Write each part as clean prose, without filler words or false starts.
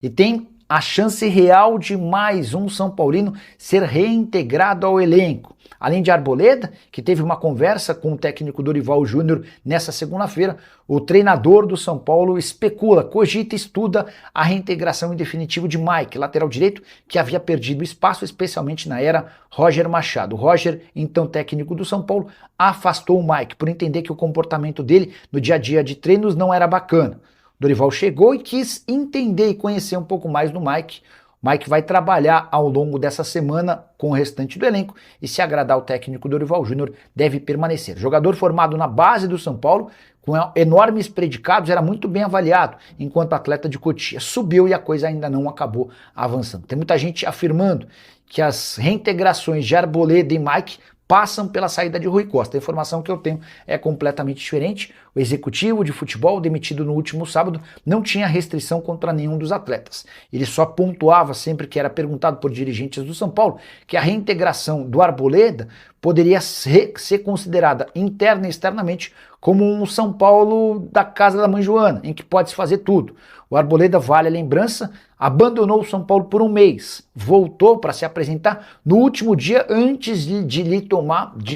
E tem a chance real de mais um São Paulino ser reintegrado ao elenco. Além de Arboleda, que teve uma conversa com o técnico Dorival Júnior nessa segunda-feira, o treinador do São Paulo especula, cogita e estuda a reintegração em definitivo de Mike, lateral direito, que havia perdido espaço, especialmente na era Roger Machado. O Roger, então técnico do São Paulo, afastou o Mike por entender que o comportamento dele no dia a dia de treinos não era bacana. Dorival chegou e quis entender e conhecer um pouco mais do Mike. O Mike vai trabalhar ao longo dessa semana com o restante do elenco e, se agradar o técnico Dorival Júnior, deve permanecer. Jogador formado na base do São Paulo, com enormes predicados, era muito bem avaliado enquanto atleta de Cotia. Subiu e a coisa ainda não acabou avançando. Tem muita gente afirmando que as reintegrações de Arboleda e Mike passam pela saída de Rui Costa. A informação que eu tenho é completamente diferente. O executivo de futebol, demitido no último sábado, não tinha restrição contra nenhum dos atletas. Ele só pontuava, sempre que era perguntado por dirigentes do São Paulo, que a reintegração do Arboleda poderia ser considerada interna e externamente como um São Paulo da casa da mãe Joana, em que pode-se fazer tudo. O Arboleda, vale a lembrança, abandonou o São Paulo por um mês, voltou para se apresentar no último dia antes de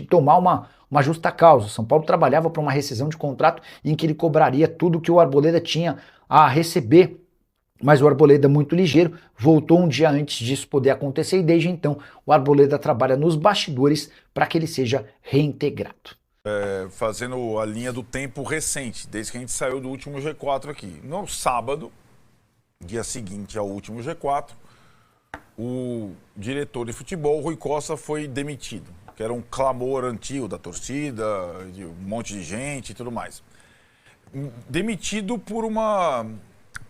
tomar uma justa causa. O São Paulo trabalhava para uma rescisão de contrato em que ele cobraria tudo que o Arboleda tinha a receber, mas o Arboleda, muito ligeiro, voltou um dia antes disso poder acontecer e desde então o Arboleda trabalha nos bastidores para que ele seja reintegrado. Fazendo a linha do tempo recente, desde que a gente saiu do último G4 aqui. No sábado, dia seguinte ao último G4, o diretor de futebol, Rui Costa, foi demitido, que era um clamor antigo da torcida, de um monte de gente e tudo mais. Demitido por uma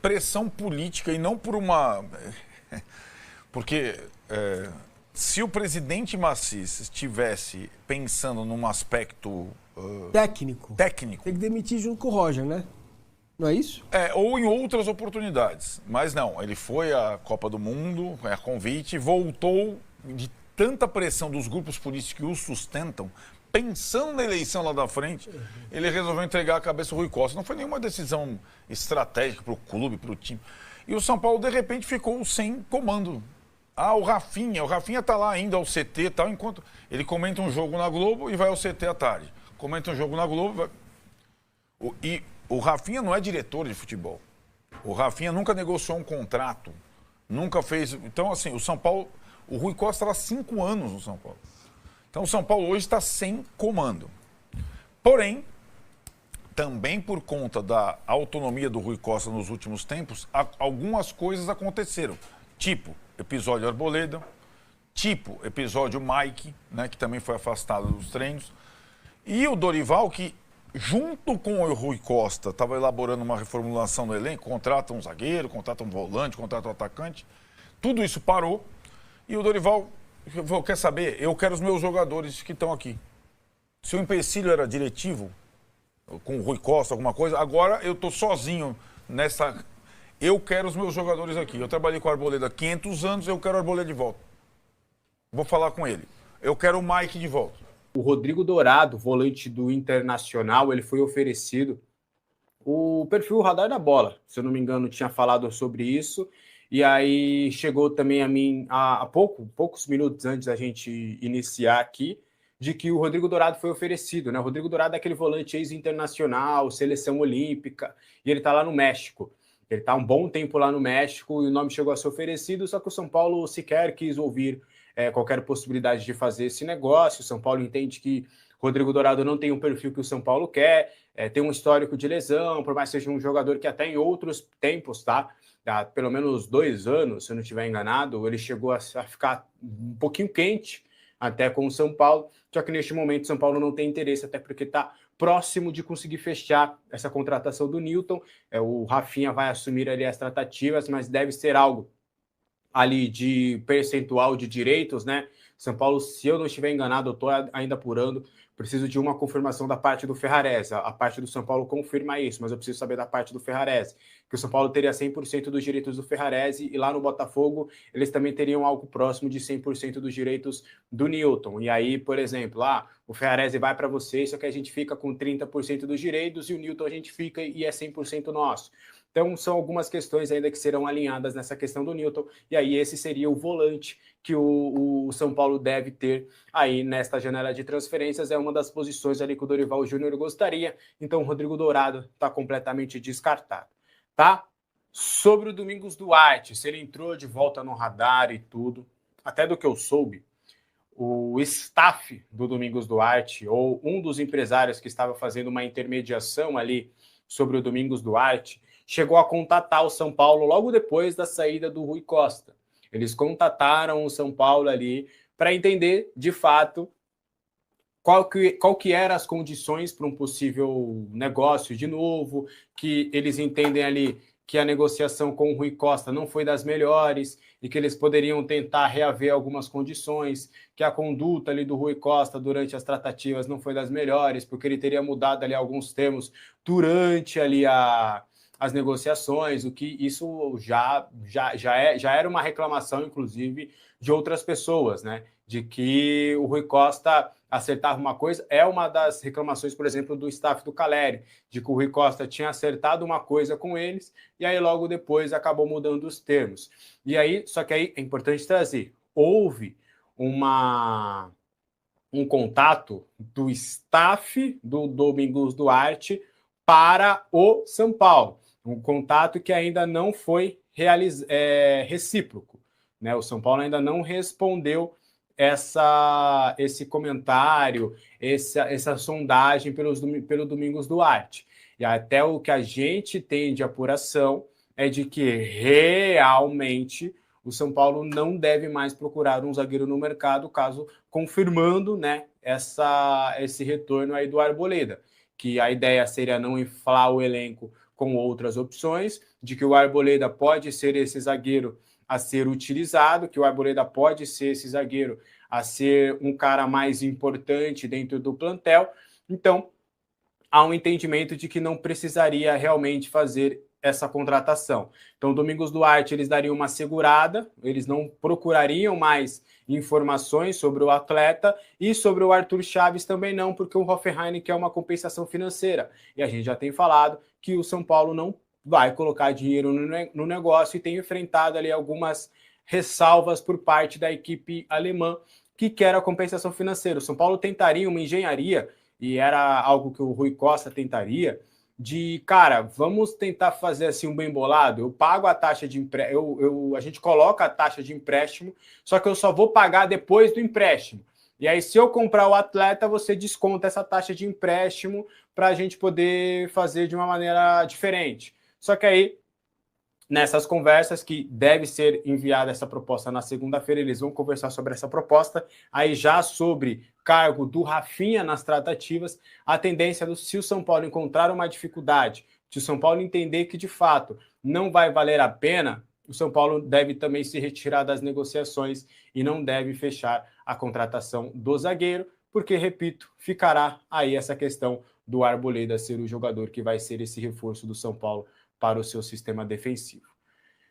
pressão política e não por uma... Porque se o presidente Maciç estivesse pensando num aspecto... Técnico. Técnico. Tem que demitir junto com o Roger, né? Não é isso? Ou em outras oportunidades. Mas não, ele foi à Copa do Mundo, a convite, voltou de tanta pressão dos grupos políticos que o sustentam, pensando na eleição lá da frente, ele resolveu entregar a cabeça ao Rui Costa. Não foi nenhuma decisão estratégica para o clube, para o time. E o São Paulo, de repente, ficou sem comando. O Rafinha tá lá ainda ao CT e tal, enquanto ele comenta um jogo na Globo e vai ao CT à tarde. Comenta um jogo na Globo e o Rafinha não é diretor de futebol. O Rafinha nunca negociou um contrato, nunca fez... Então, assim, o São Paulo... O Rui Costa está há 5 anos no São Paulo. Então, o São Paulo hoje está sem comando. Porém, também por conta da autonomia do Rui Costa nos últimos tempos, algumas coisas aconteceram. Tipo, episódio Arboleda, tipo, episódio Mike, né, que também foi afastado dos treinos. E o Dorival, que junto com o Rui Costa estava elaborando uma reformulação do elenco, contrata um zagueiro, contrata um volante, contrata um atacante. Tudo isso parou. E o Dorival falou, quer saber? Eu quero os meus jogadores que estão aqui. Se o empecilho era diretivo, com o Rui Costa, alguma coisa, agora eu estou sozinho nessa... Eu quero os meus jogadores aqui. Eu trabalhei com o Arboleda há 500 anos, eu quero o Arboleda de volta. Vou falar com ele. Eu quero o Mike de volta. O Rodrigo Dourado, volante do Internacional, ele foi oferecido. O perfil Radar da Bola, se eu não me engano, tinha falado sobre isso. E aí chegou também a mim, há poucos minutos antes da gente iniciar aqui, de que o Rodrigo Dourado foi oferecido, né? O Rodrigo Dourado é aquele volante ex-internacional, seleção olímpica, e ele está lá no México. Ele está um bom tempo lá no México e o nome chegou a ser oferecido, só que o São Paulo sequer quis ouvir qualquer possibilidade de fazer esse negócio. O São Paulo entende que Rodrigo Dourado não tem um perfil que o São Paulo quer, tem um histórico de lesão, por mais que seja um jogador que até em outros tempos, tá? Há pelo menos 2 anos, se eu não estiver enganado, ele chegou a ficar um pouquinho quente até com o São Paulo, só que neste momento o São Paulo não tem interesse, até porque está próximo de conseguir fechar essa contratação do Newton. O Rafinha vai assumir ali as tratativas, mas deve ser algo ali de percentual de direitos, né? São Paulo, se eu não estiver enganado, eu estou ainda apurando, preciso de uma confirmação da parte do Ferrarese. A parte do São Paulo confirma isso, mas eu preciso saber da parte do Ferrarese, que o São Paulo teria 100% dos direitos do Ferrarese e lá no Botafogo eles também teriam algo próximo de 100% dos direitos do Newton. E aí, por exemplo, o Ferrarese vai para você, só que a gente fica com 30% dos direitos e o Newton a gente fica e é 100% nosso. Então, são algumas questões ainda que serão alinhadas nessa questão do Newton, e aí esse seria o volante que o São Paulo deve ter aí nesta janela de transferências, é uma das posições ali que o Dorival Júnior gostaria, então o Rodrigo Dourado está completamente descartado, tá? Sobre o Domingos Duarte, se ele entrou de volta no radar e tudo, até do que eu soube, o staff do Domingos Duarte, ou um dos empresários que estava fazendo uma intermediação ali sobre o Domingos Duarte, chegou a contatar o São Paulo logo depois da saída do Rui Costa. Eles contataram o São Paulo ali para entender, de fato, qual que eram as condições para um possível negócio de novo, que eles entendem ali que a negociação com o Rui Costa não foi das melhores e que eles poderiam tentar reaver algumas condições, que a conduta ali do Rui Costa durante as tratativas não foi das melhores, porque ele teria mudado ali alguns termos durante ali as negociações, o que isso já era uma reclamação, inclusive, de outras pessoas, né? De que o Rui Costa acertava uma coisa, é uma das reclamações, por exemplo, do staff do Caleri, de que o Rui Costa tinha acertado uma coisa com eles, e aí logo depois acabou mudando os termos. E aí, só que aí é importante trazer, houve um contato do staff do Domingos Duarte para o São Paulo, um contato que ainda não foi recíproco, né? O São Paulo ainda não respondeu esse comentário, essa sondagem pelo Domingos Duarte. E até o que a gente tem de apuração é de que realmente o São Paulo não deve mais procurar um zagueiro no mercado, caso confirmando, né, esse retorno aí do Arboleda, que a ideia seria não inflar o elenco com outras opções, de que o Arboleda pode ser esse zagueiro a ser utilizado, que o Arboleda pode ser esse zagueiro a ser um cara mais importante dentro do plantel. Então, há um entendimento de que não precisaria realmente fazer essa contratação. Então, o Domingos Duarte, eles dariam uma segurada, eles não procurariam mais informações sobre o atleta, e sobre o Arthur Chaves também não, porque o Hoffenheim quer uma compensação financeira. E a gente já tem falado que o São Paulo não vai colocar dinheiro no negócio e tem enfrentado ali algumas ressalvas por parte da equipe alemã que quer a compensação financeira. O São Paulo tentaria uma engenharia, e era algo que o Rui Costa tentaria, de, cara, vamos tentar fazer assim um bem bolado, eu pago a taxa de empréstimo, a gente coloca a taxa de empréstimo, só que eu só vou pagar depois do empréstimo. E aí, se eu comprar o atleta, você desconta essa taxa de empréstimo para a gente poder fazer de uma maneira diferente. Só que aí, nessas conversas, que deve ser enviada essa proposta na segunda-feira, eles vão conversar sobre essa proposta. Aí já sobre cargo do Rafinha nas tratativas, a tendência se o São Paulo encontrar uma dificuldade, se o São Paulo entender que de fato não vai valer a pena, o São Paulo deve também se retirar das negociações e não deve fechar a contratação do zagueiro, porque, repito, ficará aí essa questão do Arboleda ser o jogador que vai ser esse reforço do São Paulo para o seu sistema defensivo.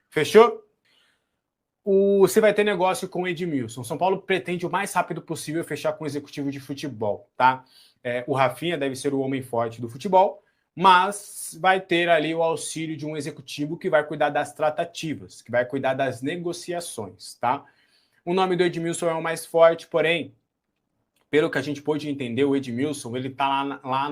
Fechou? Você vai ter negócio com o Edmilson. São Paulo pretende o mais rápido possível fechar com o executivo de futebol, tá? O Rafinha deve ser o homem forte do futebol, mas vai ter ali o auxílio de um executivo que vai cuidar das tratativas, que vai cuidar das negociações, tá? O nome do Edmilson é o mais forte, porém, pelo que a gente pôde entender, o Edmilson, ele tá lá no